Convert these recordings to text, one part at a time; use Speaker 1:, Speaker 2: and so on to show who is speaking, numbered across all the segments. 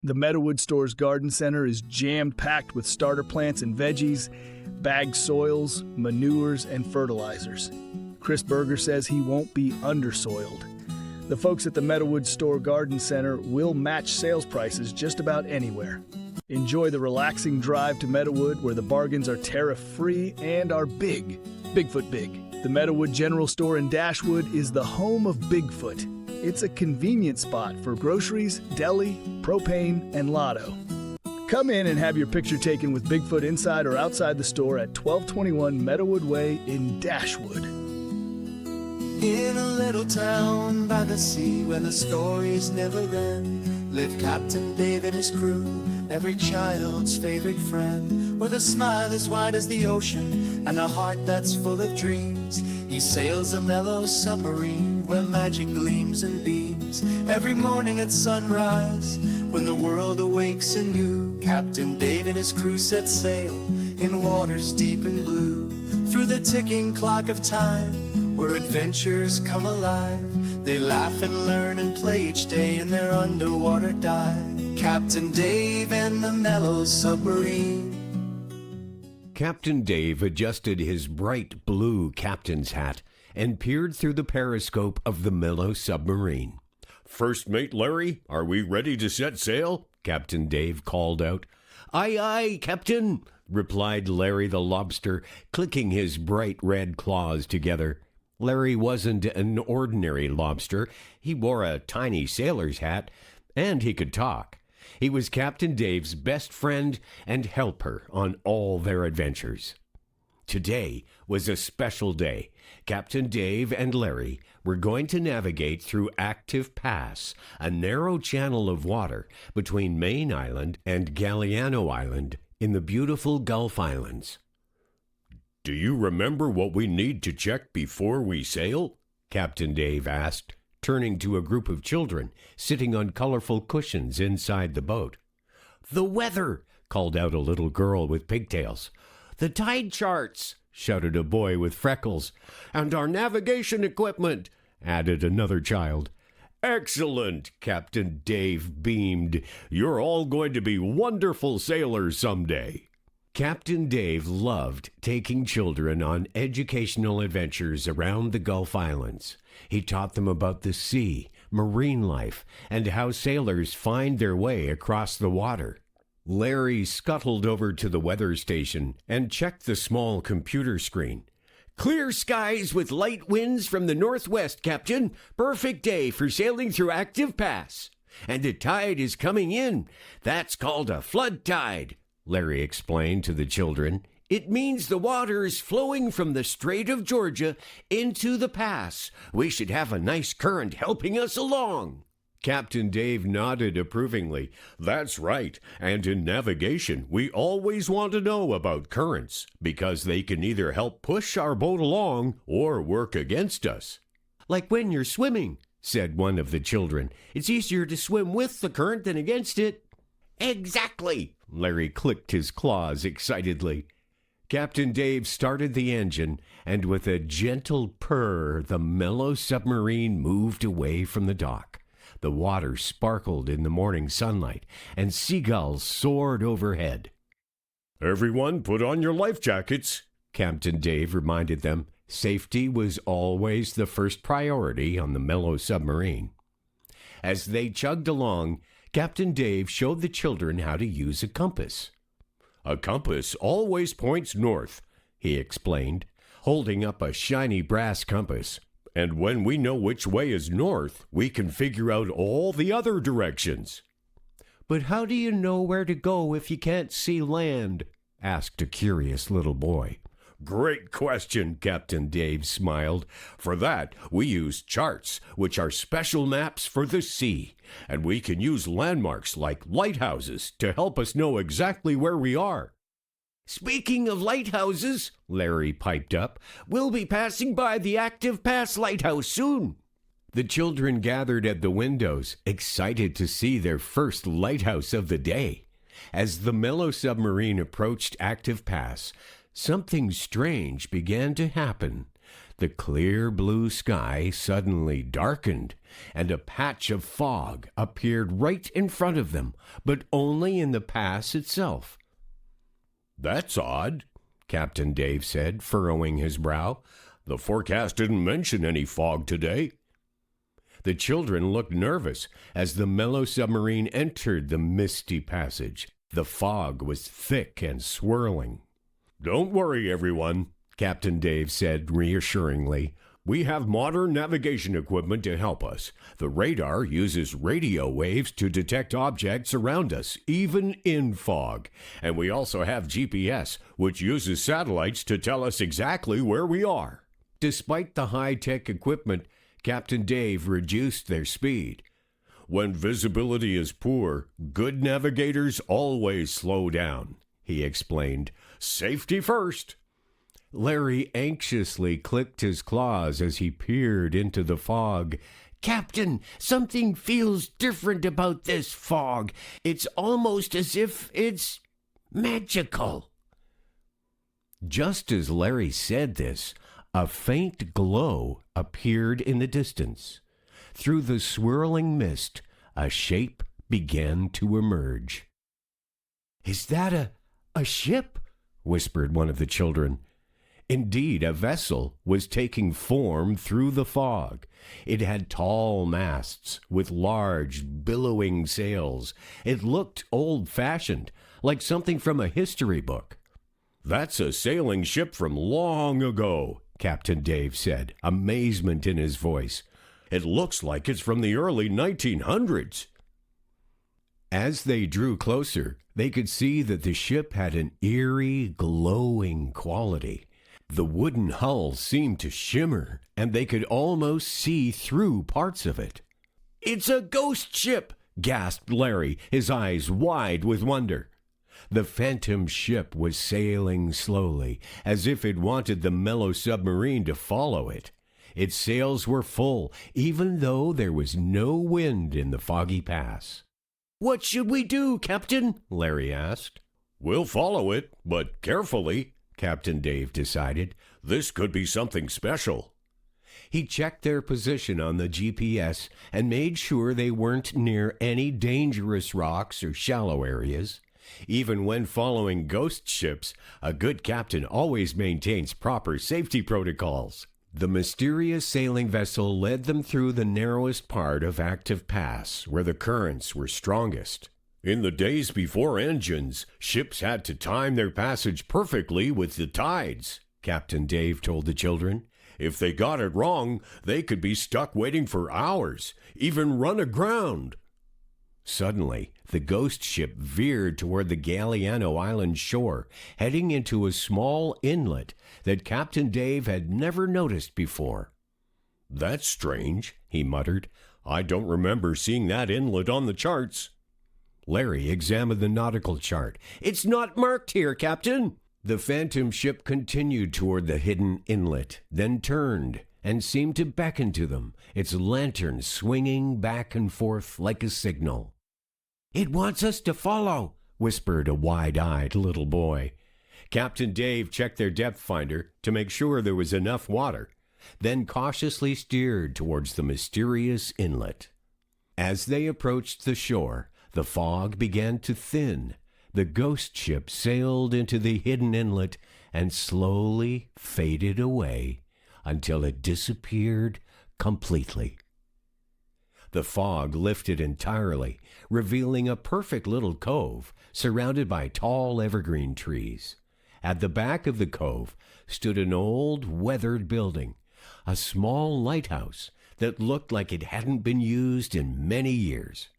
Speaker 1: The Meadowwood Store's garden center is jam-packed with starter plants and veggies, bagged soils, manures, and fertilizers. Chris Berger says he won't be undersoiled. The folks at the Meadowwood Store Garden Center will match sales prices just about anywhere. Enjoy the relaxing drive to Meadowwood where the bargains are tariff-free and are big. Bigfoot big. The Meadowwood General Store in Dashwood is the home of Bigfoot. It's a convenient spot for groceries, deli, propane, and lotto. Come in and have your picture taken with Bigfoot inside or outside the store at 1221 Meadowwood Way in Dashwood.
Speaker 2: In a little town by the sea where the stories never end, lived Captain Dave and his crew, every child's favorite friend. With a smile as wide as the ocean and a heart that's full of dreams, he sails a mellow submarine where magic gleams and beams. Every morning at sunrise, when the world awakes anew, Captain Dave and his crew set sail in waters deep and blue. Through the ticking clock of time, where adventures come alive, they laugh and learn and play each day in their underwater dive. Captain Dave and the Mellow Submarine.
Speaker 3: Captain Dave adjusted his bright blue captain's hat and peered through the periscope of the Mellow Submarine.
Speaker 4: "First Mate Larry, are we ready to set sail?"
Speaker 3: Captain Dave called out. "Aye, aye, Captain," replied Larry the lobster, clicking his bright red claws together. Larry wasn't an ordinary lobster. He wore a tiny sailor's hat, and he could talk. He was Captain Dave's best friend and helper on all their adventures. Today was a special day. Captain Dave and Larry were going to navigate through Active Pass, a narrow channel of water between Main Island and Galianoisland in the beautiful Gulf Islands.
Speaker 4: "Do you remember what we need to check before we sail?"
Speaker 3: Captain Dave asked, turning to a group of children sitting on colorful cushions inside the boat. "The weather," called out a little girl with pigtails. "The tide charts," shouted a boy with freckles. "And our navigation equipment," added another child.
Speaker 4: "Excellent!" Captain Dave beamed. "You're all going to be wonderful sailors someday."
Speaker 3: Captain Dave loved taking children on educational adventures around the Gulf Islands. He taught them about the sea, marine life, and how sailors find their way across the water. Larry scuttled over to the weather station and checked the small computer screen. "Clear skies with light winds from the northwest, Captain. Perfect day for sailing through Active Pass. And the tide is coming in. That's called a flood tide," Larry explained to the children. "It means the water is flowing from the Strait of Georgia into the pass. We should have a nice current helping us along."
Speaker 4: Captain Dave nodded approvingly. "That's right, and in navigation, we always want to know about currents, because they can either help push our boat along or work against us."
Speaker 3: "Like when you're swimming," said one of the children. "It's easier to swim with the current than against it." "Exactly!" Larry clicked his claws excitedly. Captain Dave started the engine, and with a gentle purr, the Mellow Submarine moved away from the dock. The water sparkled in the morning sunlight, and seagulls soared overhead.
Speaker 4: "Everyone, put on your life jackets,"
Speaker 3: Captain Dave reminded them. Safety was always the first priority on the Mellow Submarine. As they chugged along, Captain Dave showed the children how to use a compass.
Speaker 4: "A compass always points north," he explained, holding up a shiny brass compass. "And when we know which way is north, we can figure out all the other directions."
Speaker 3: "But how do you know where to go if you can't see land?" asked a curious little boy.
Speaker 4: "Great question," Captain Dave smiled. "For that, we use charts, which are special maps for the sea. And we can use landmarks like lighthouses to help us know exactly where we are."
Speaker 3: "Speaking of lighthouses," Larry piped up, "we'll be passing by the Active Pass lighthouse soon." The children gathered at the windows, excited to see their first lighthouse of the day. As the Mellow Submarine approached Active Pass, something strange began to happen. The clear blue sky suddenly darkened, and a patch of fog appeared right in front of them, but only in the pass itself.
Speaker 4: "That's odd," Captain Dave said, furrowing his brow. "The forecast didn't mention any fog today."
Speaker 3: The children looked nervous as the Mellow Submarine entered the misty passage. The fog was thick and swirling.
Speaker 4: "Don't worry, everyone," Captain Dave said reassuringly. "We have modern navigation equipment to help us. The radar uses radio waves to detect objects around us, even in fog. And we also have GPS, which uses satellites to tell us exactly where we are."
Speaker 3: Despite the high-tech equipment, Captain Dave reduced their speed.
Speaker 4: "When visibility is poor, good navigators always slow down," he explained. "Safety first."
Speaker 3: Larry anxiously clicked his claws as he peered into the fog.
Speaker 5: "Captain, something feels different about this fog. It's almost as if it's magical."
Speaker 3: Just as Larry said this, a faint glow appeared in the distance. Through the swirling mist, a shape began to emerge.
Speaker 5: "Is that a ship?"
Speaker 3: whispered one of the children. Indeed, a vessel was taking form through the fog. It had tall masts with large, billowing sails. It looked old-fashioned, like something from a history book.
Speaker 4: "That's a sailing ship from long ago," Captain Dave said, amazement in his voice. "It looks like it's from the early 1900s.
Speaker 3: As they drew closer, they could see that the ship had an eerie, glowing quality. The wooden hull seemed to shimmer, and they could almost see through parts of it.
Speaker 5: "It's a ghost ship!"
Speaker 3: gasped Larry, his eyes wide with wonder. The phantom ship was sailing slowly, as if it wanted the Mellow Submarine to follow it. Its sails were full, even though there was no wind in the foggy pass.
Speaker 5: "What should we do, Captain?"
Speaker 3: Larry asked.
Speaker 4: "We'll follow it, but carefully," Captain Dave decided. "This could be something special."
Speaker 3: He checked their position on the GPS and made sure they weren't near any dangerous rocks or shallow areas. Even when following ghost ships, a good captain always maintains proper safety protocols. The mysterious sailing vessel led them through the narrowest part of Active Pass, where the currents were strongest.
Speaker 4: "In the days before engines, ships had to time their passage perfectly with the tides," Captain Dave told the children. "If they got it wrong, they could be stuck waiting for hours, even run aground."
Speaker 3: Suddenly, the ghost ship veered toward the Galianoisland shore, heading into a small inlet that Captain Dave had never noticed before.
Speaker 4: "That's strange," he muttered. "I don't remember seeing that inlet on the charts."
Speaker 3: Larry examined the nautical chart.
Speaker 5: "It's not marked here, Captain."
Speaker 3: The phantom ship continued toward the hidden inlet, then turned and seemed to beckon to them, its lantern swinging back and forth like a signal.
Speaker 5: "It wants us to follow,"
Speaker 3: whispered a wide-eyed little boy. Captain Dave checked their depth finder to make sure there was enough water, then cautiously steered towards the mysterious inlet. As they approached the shore, the fog began to thin. The ghost ship sailed into the hidden inlet and slowly faded away until it disappeared completely. The fog lifted entirely, revealing a perfect little cove surrounded by tall evergreen trees. At the back of the cove stood an old, weathered building, a small lighthouse that looked like it hadn't been used in many years.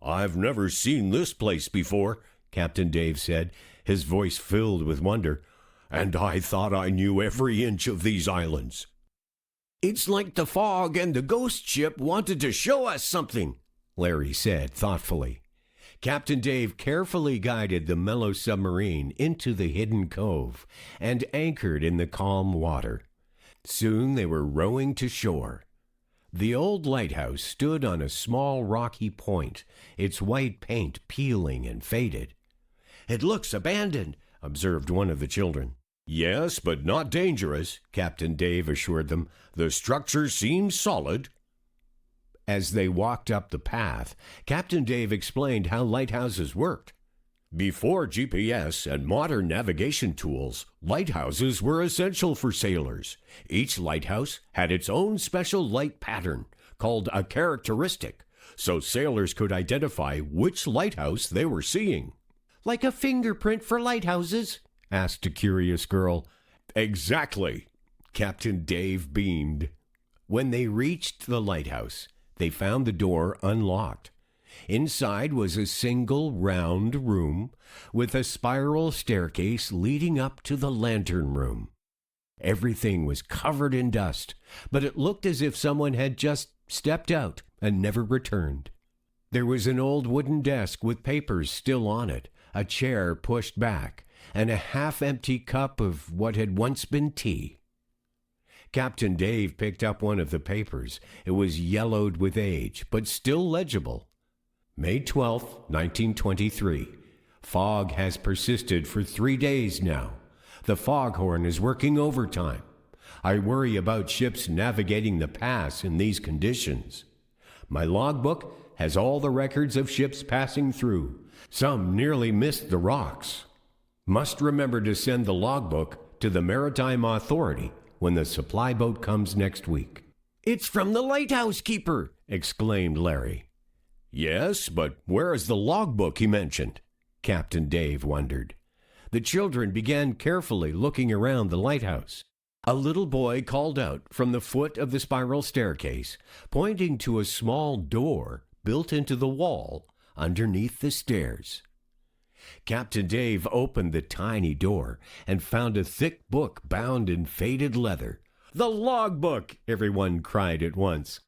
Speaker 4: "I've never seen this place before," Captain Dave said, his voice filled with wonder. "And I thought I knew every inch of these islands."
Speaker 5: "It's like the fog and the ghost ship wanted to show us something,"
Speaker 3: Larry said thoughtfully. Captain Dave carefully guided the Mellow Submarine into the hidden cove and anchored in the calm water. Soon they were rowing to shore. The old lighthouse stood on a small rocky point, its white paint peeling and faded.
Speaker 5: "It looks abandoned,"
Speaker 3: observed one of the children.
Speaker 4: Yes, but not dangerous, Captain Dave assured them. The structure seems solid.
Speaker 3: As they walked up the path, Captain Dave explained how lighthouses worked.
Speaker 4: Before GPS and modern navigation tools, lighthouses were essential for sailors. Each lighthouse had its own special light pattern, called a characteristic, so sailors could identify which lighthouse they were seeing.
Speaker 5: Like a fingerprint for lighthouses?
Speaker 3: Asked a curious girl.
Speaker 4: Exactly.
Speaker 3: Captain Dave beamed. When they reached the lighthouse, they found the door unlocked. Inside was a single round room with a spiral staircase leading up to the lantern room. Everything was covered in dust, but it looked as if someone had just stepped out and never returned. There was an old wooden desk with papers still on it, a chair pushed back, and a half-empty cup of what had once been tea. Captain Dave picked up one of the papers. It was yellowed with age, but still legible. May 12, 1923. Fog has persisted for 3 days now. The foghorn is working overtime. I worry about ships navigating the pass in these conditions. My logbook has all the records of ships passing through. Some nearly missed the rocks. Must remember to send the logbook to the Maritime Authority when the supply boat comes next week.
Speaker 5: It's from the lighthouse keeper,
Speaker 3: exclaimed Larry.
Speaker 4: Yes, but where is the logbook he mentioned?
Speaker 3: Captain Dave wondered. The children began carefully looking around the lighthouse. A little boy called out from the foot of the spiral staircase, pointing to a small door built into the wall underneath the stairs. Captain Dave opened the tiny door and found a thick book bound in faded leather. "The logbook!" everyone cried at once.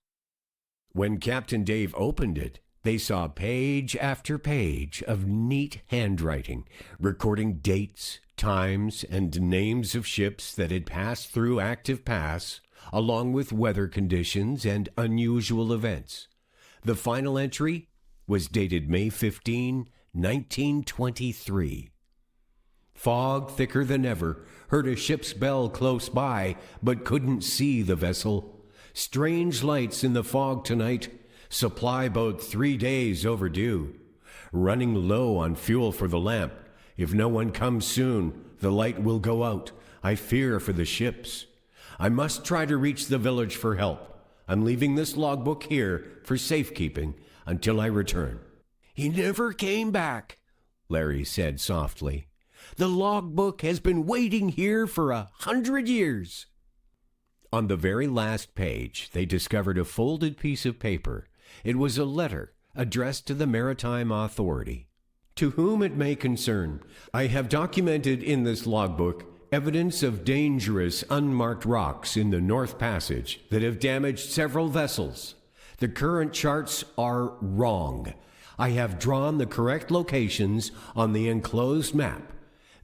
Speaker 3: When Captain Dave opened it, they saw page after page of neat handwriting, recording dates, times, and names of ships that had passed through active pass, along with weather conditions and unusual events. The final entry was dated May 15, 1923. Fog thicker than ever, heard a ship's bell close by, but couldn't see the vessel. Strange lights in the fog tonight. Supply boat 3 days overdue. Running low on fuel for the lamp. If no one comes soon, the light will go out. I fear for the ships. I must try to reach the village for help. I'm leaving this logbook here for safekeeping until I return."
Speaker 5: "He never came back," Larry said softly. "The logbook has been waiting here for 100 years.
Speaker 3: On the very last page, they discovered a folded piece of paper. It was a letter addressed to the Maritime Authority. "To whom it may concern, I have documented in this logbook evidence of dangerous unmarked rocks in the North Passage that have damaged several vessels. The current charts are wrong. I have drawn the correct locations on the enclosed map.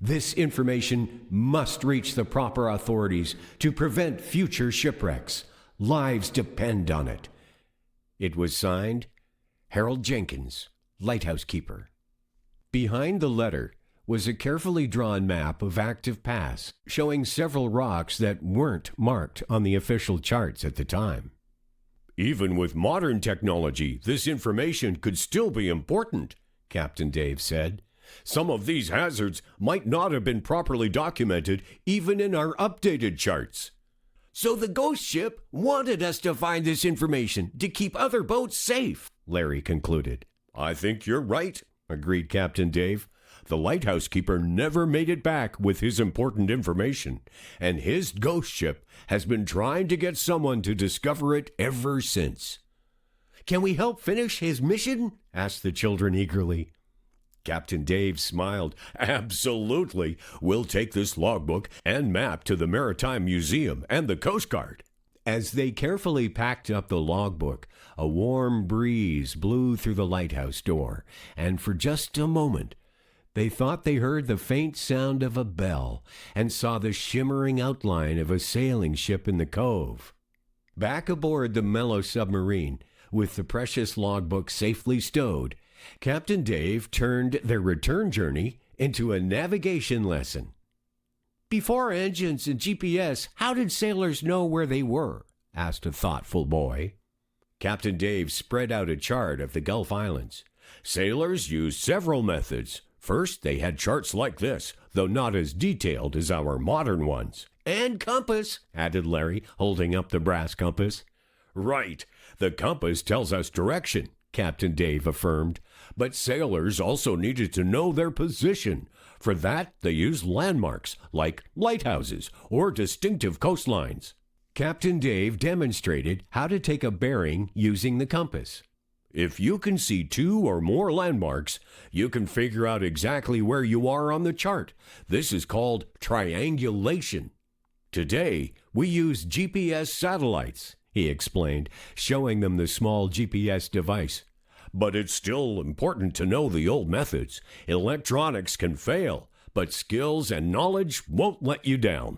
Speaker 3: This information must reach the proper authorities to prevent future shipwrecks. Lives depend on it." It was signed, Harold Jenkins, lighthouse keeper. Behind the letter was a carefully drawn map of active pass, showing several rocks that weren't marked on the official charts at the time.
Speaker 4: "Even with modern technology, this information could still be important," Captain Dave said. "Some of these hazards might not have been properly documented even in our updated charts."
Speaker 5: "So the ghost ship wanted us to find this information to keep other boats safe,"
Speaker 3: Larry concluded.
Speaker 4: "I think you're right," agreed Captain Dave. "The lighthouse keeper never made it back with his important information, and his ghost ship has been trying to get someone to discover it ever since."
Speaker 5: "Can we help finish his mission?"
Speaker 3: asked the children eagerly.
Speaker 4: Captain Dave smiled. "Absolutely. We'll take this logbook and map to the Maritime Museum and the Coast Guard."
Speaker 3: As they carefully packed up the logbook, a warm breeze blew through the lighthouse door, and for just a moment, they thought they heard the faint sound of a bell and saw the shimmering outline of a sailing ship in the cove. Back aboard the Mellow Submarine, with the precious logbook safely stowed, Captain Dave turned their return journey into a navigation lesson. Before engines and GPS, how did sailors know where they were? Asked a thoughtful boy.
Speaker 4: Captain Dave spread out a chart of the Gulf Islands. Sailors used several methods. First, they had charts like this, though not as detailed as our modern ones.
Speaker 3: And compass, added Larry, holding up the brass compass.
Speaker 4: Right. The compass tells us direction, Captain Dave affirmed. But sailors also needed to know their position. For that, they used landmarks, like lighthouses or distinctive coastlines.
Speaker 3: Captain Dave demonstrated how to take a bearing using the compass.
Speaker 4: If you can see 2 or more landmarks, you can figure out exactly where you are on the chart. This is called triangulation. Today, we use GPS satellites, he explained, showing them the small GPS device. But it's still important to know the old methods. Electronics can fail, but skills and knowledge won't let you down.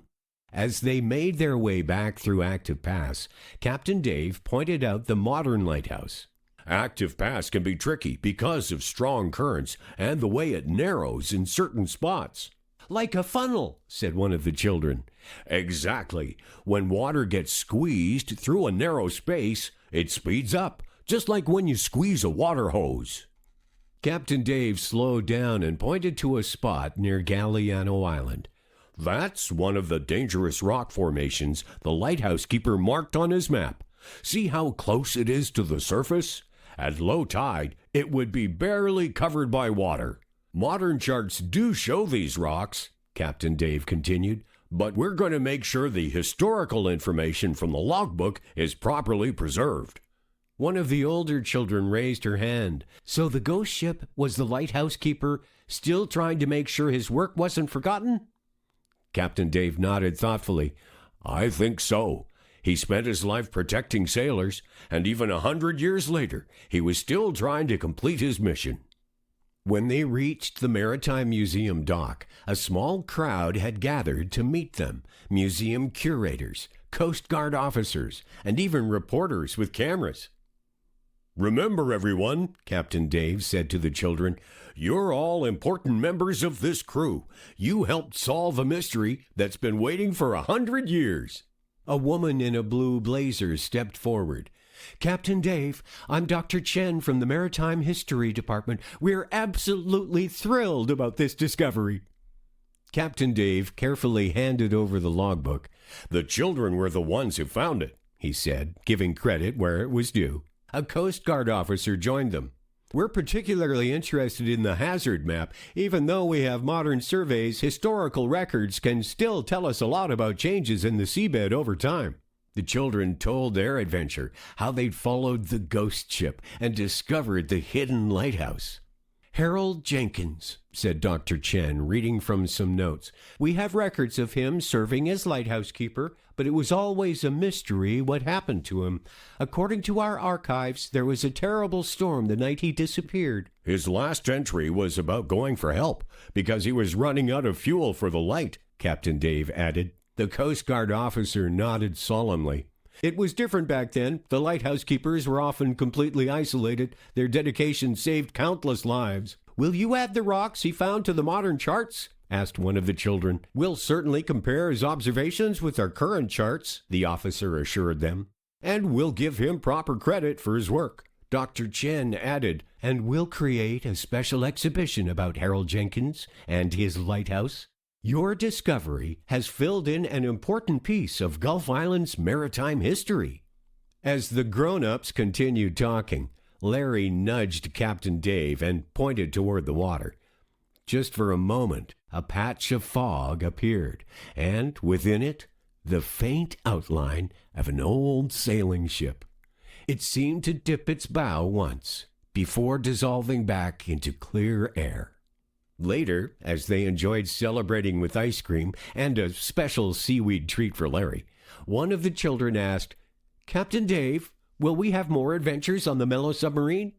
Speaker 3: As they made their way back through Active Pass, Captain Dave pointed out the modern lighthouse.
Speaker 4: Active Pass can be tricky because of strong currents and the way it narrows in certain spots.
Speaker 3: Like a funnel, said one of the children.
Speaker 4: Exactly. When water gets squeezed through a narrow space, it speeds up, just like when you squeeze a water hose.
Speaker 3: Captain Dave slowed down and pointed to a spot near Galiano Island.
Speaker 4: That's one of the dangerous rock formations the lighthouse keeper marked on his map. See how close it is to the surface? At low tide, it would be barely covered by water. Modern charts do show these rocks, Captain Dave continued, but we're going to make sure the historical information from the logbook is properly preserved.
Speaker 3: One of the older children raised her hand. So the ghost ship was the lighthouse keeper, still trying to make sure his work wasn't forgotten?
Speaker 4: Captain Dave nodded thoughtfully. I think so. He spent his life protecting sailors, and even 100 years later, he was still trying to complete his mission.
Speaker 3: When they reached the Maritime Museum dock, a small crowd had gathered to meet them. Museum curators, Coast Guard officers, and even reporters with cameras.
Speaker 4: Remember, everyone, Captain Dave said to the children, you're all important members of this crew. You helped solve a mystery that's been waiting for 100 years.
Speaker 3: A woman in a blue blazer stepped forward. Captain Dave, I'm Dr. Chen from the Maritime History Department. We're absolutely thrilled about this discovery. Captain Dave carefully handed over the logbook.
Speaker 4: The children were the ones who found it, he said, giving credit where it was due.
Speaker 3: A Coast Guard officer joined them. We're particularly interested in the hazard map. Even though we have modern surveys, historical records can still tell us a lot about changes in the seabed over time. The children told their adventure, how they'd followed the ghost ship and discovered the hidden lighthouse. Harold Jenkins, said Dr. Chen, reading from some notes. We have records of him serving as lighthouse keeper, but it was always a mystery what happened to him. According to our archives, there was a terrible storm the night he disappeared.
Speaker 4: His last entry was about going for help because he was running out of fuel for the light, Captain Dave added.
Speaker 3: The Coast Guard officer nodded solemnly. It was different back then. The lighthouse keepers were often completely isolated. Their dedication saved countless lives. Will you add the rocks he found to the modern charts? Asked one of the children. We'll certainly compare his observations with our current charts, the officer assured them. And we'll give him proper credit for his work. Dr. Chen added, and we'll create a special exhibition about Harold Jenkins and his lighthouse. Your discovery has filled in an important piece of Gulf Island's maritime history. As the grown-ups continued talking, Larry nudged Captain Dave and pointed toward the water. Just for a moment, a patch of fog appeared, and within it, the faint outline of an old sailing ship. It seemed to dip its bow once, before dissolving back into clear air. Later, as they enjoyed celebrating with ice cream and a special seaweed treat for Larry, one of the children asked, Captain Dave, will we have more adventures on the Mellow Submarine?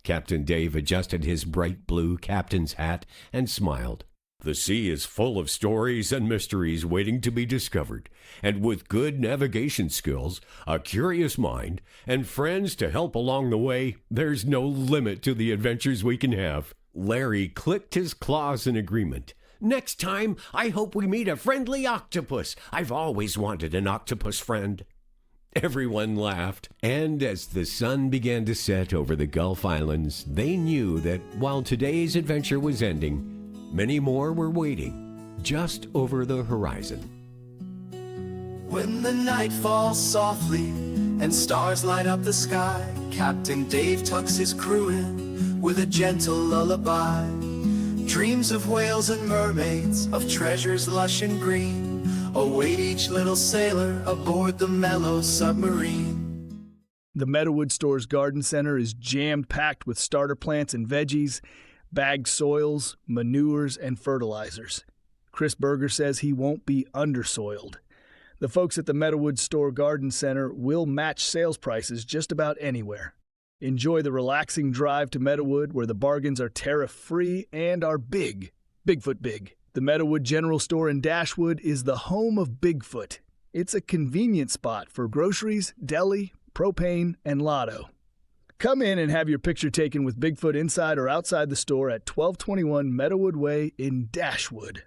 Speaker 3: Captain Dave adjusted his bright blue captain's hat and smiled.
Speaker 4: The sea is full of stories and mysteries waiting to be discovered, and with good navigation skills, a curious mind, and friends to help along the way, there's no limit to the adventures we can have.
Speaker 3: Larry clicked his claws in agreement.
Speaker 5: Next time, I hope we meet a friendly octopus. I've always wanted an octopus friend."
Speaker 3: Everyone laughed, and as the sun began to set over the Gulf Islands, they knew that while today's adventure was ending, many more were waiting just over the horizon.
Speaker 2: When the night falls softly and stars light up the sky, Captain Dave tucks his crew in with a gentle lullaby. Dreams of whales and mermaids, of treasures lush and green, await each little sailor aboard the Mellow Submarine.
Speaker 1: The Meadowood Store's garden center is jam-packed with starter plants and veggies, bagged soils, manures, and fertilizers. Chris Berger says he won't be undersoiled. The folks at the Meadowood Store Garden Center will match sales prices just about anywhere. Enjoy the relaxing drive to Meadowood, where the bargains are tariff-free and are big. Bigfoot big. The Meadowood General Store in Dashwood is the home of Bigfoot. It's a convenient spot for groceries, deli, propane, and lotto. Come in and have your picture taken with Bigfoot inside or outside the store at 1221 Meadowood Way in Dashwood.